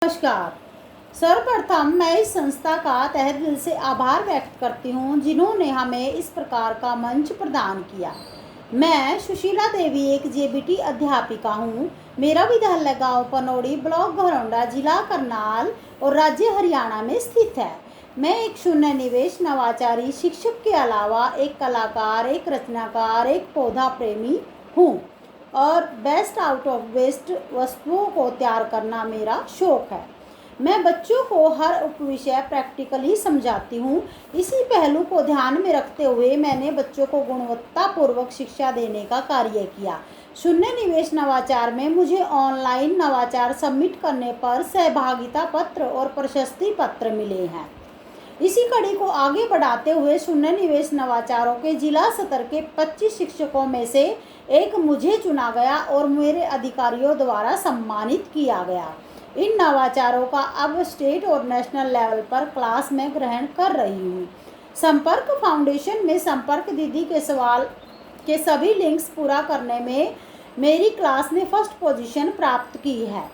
नमस्कार। सर्वप्रथम मैं इस संस्था का तहे दिल से आभार व्यक्त करती हूँ जिन्होंने हमें इस प्रकार का मंच प्रदान किया। मैं सुशीला देवी एक जेबीटी अध्यापिका हूँ। मेरा विद्यालय गाँव पनौड़ी, ब्लॉक घरौंडा, जिला करनाल और राज्य हरियाणा में स्थित है। मैं एक शून्य निवेश नवाचारी शिक्षक के अलावा एक कलाकार, एक रचनाकार, एक पौधा प्रेमी हूँ और बेस्ट आउट ऑफ वेस्ट वस्तुओं को तैयार करना मेरा शौक है। मैं बच्चों को हर उपविषय प्रैक्टिकली समझाती हूँ। इसी पहलू को ध्यान में रखते हुए मैंने बच्चों को गुणवत्तापूर्वक शिक्षा देने का कार्य किया। शून्य निवेश नवाचार में मुझे ऑनलाइन नवाचार सबमिट करने पर सहभागिता पत्र और प्रशस्ति पत्र मिले हैं। इसी कड़ी को आगे बढ़ाते हुए शून्य निवेश नवाचारों के जिला स्तर के 25 शिक्षकों में से एक मुझे चुना गया और मेरे अधिकारियों द्वारा सम्मानित किया गया। इन नवाचारों का अब स्टेट और नेशनल लेवल पर क्लास में ग्रहण कर रही हूँ। संपर्क फाउंडेशन में संपर्क दीदी के सवाल के सभी लिंक्स पूरा करने में मेरी क्लास ने फर्स्ट पोजीशन प्राप्त की है।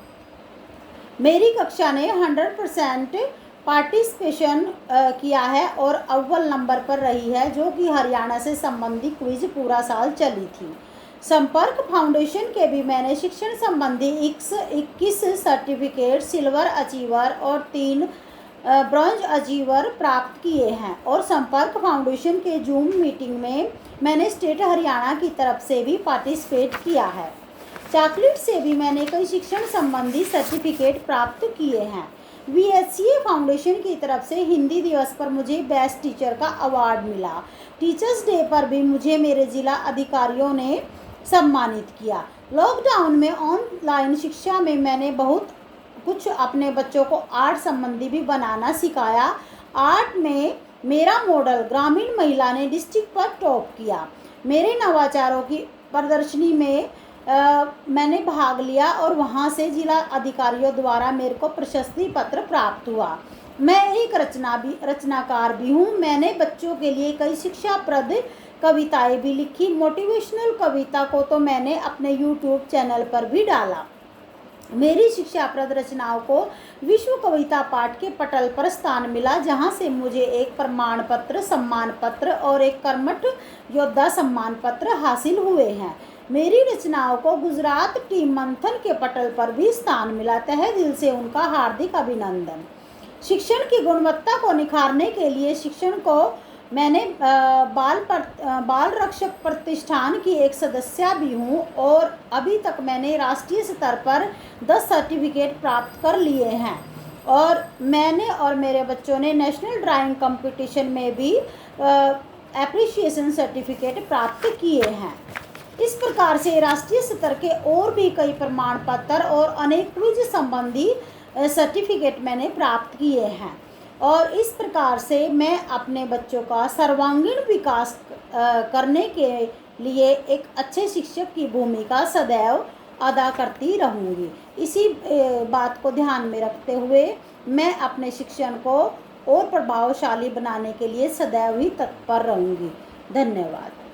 मेरी कक्षा ने 100% पार्टिसिपेशन किया है और अव्वल नंबर पर रही है, जो कि हरियाणा से संबंधित क्विज पूरा साल चली थी। संपर्क फाउंडेशन के भी मैंने शिक्षण संबंधी 21 सर्टिफिकेट, सिल्वर अचीवर और 3 ब्रॉन्ज अचीवर प्राप्त किए हैं। और संपर्क फाउंडेशन के जूम मीटिंग में मैंने स्टेट हरियाणा की तरफ से भी पार्टिसिपेट किया है। चॉकलेट से भी मैंने कई शिक्षण संबंधी सर्टिफिकेट प्राप्त किए हैं। VHCA फाउंडेशन की तरफ से हिंदी दिवस पर मुझे बेस्ट टीचर का अवार्ड मिला। टीचर्स डे पर भी मुझे मेरे जिला अधिकारियों ने सम्मानित किया। लॉकडाउन में ऑनलाइन शिक्षा में मैंने बहुत कुछ अपने बच्चों को आर्ट संबंधी भी बनाना सिखाया। आर्ट में मेरा मॉडल ग्रामीण महिला ने डिस्ट्रिक्ट पर टॉप किया। मेरे नवाचारों की प्रदर्शनी में मैंने भाग लिया और वहाँ से जिला अधिकारियों द्वारा मेरे को प्रशस्ति पत्र प्राप्त हुआ। मैं एक रचनाकार भी हूँ। मैंने बच्चों के लिए कई शिक्षाप्रद कविताएं भी लिखी। मोटिवेशनल कविता को तो मैंने अपने YouTube चैनल पर भी डाला। मेरी शिक्षाप्रद रचनाओं को विश्व कविता पाठ के पटल पर स्थान मिला, जहां से मुझे एक प्रमाण पत्र, सम्मान पत्र और एक कर्मठ योद्धा सम्मान पत्र हासिल हुए हैं। मेरी रचनाओं को गुजरात टीम मंथन के पटल पर भी स्थान मिला। तहे दिल से उनका हार्दिक अभिनंदन। शिक्षण की गुणवत्ता को निखारने के लिए शिक्षण को मैंने बाल रक्षक प्रतिष्ठान की एक सदस्य भी हूँ और अभी तक मैंने राष्ट्रीय स्तर पर 10 सर्टिफिकेट प्राप्त कर लिए हैं और मैंने और मेरे बच्चों ने नेशनल ड्राइंग कंपटीशन में भी एप्रिशिएशन सर्टिफिकेट प्राप्त किए हैं। इस प्रकार से राष्ट्रीय स्तर के और भी कई प्रमाण पत्र और अनेक क्विज संबंधी सर्टिफिकेट मैंने प्राप्त किए हैं और इस प्रकार से मैं अपने बच्चों का सर्वांगीण विकास करने के लिए एक अच्छे शिक्षक की भूमिका सदैव अदा करती रहूँगी। इसी बात को ध्यान में रखते हुए मैं अपने शिक्षण को और प्रभावशाली बनाने के लिए सदैव ही तत्पर रहूँगी। धन्यवाद।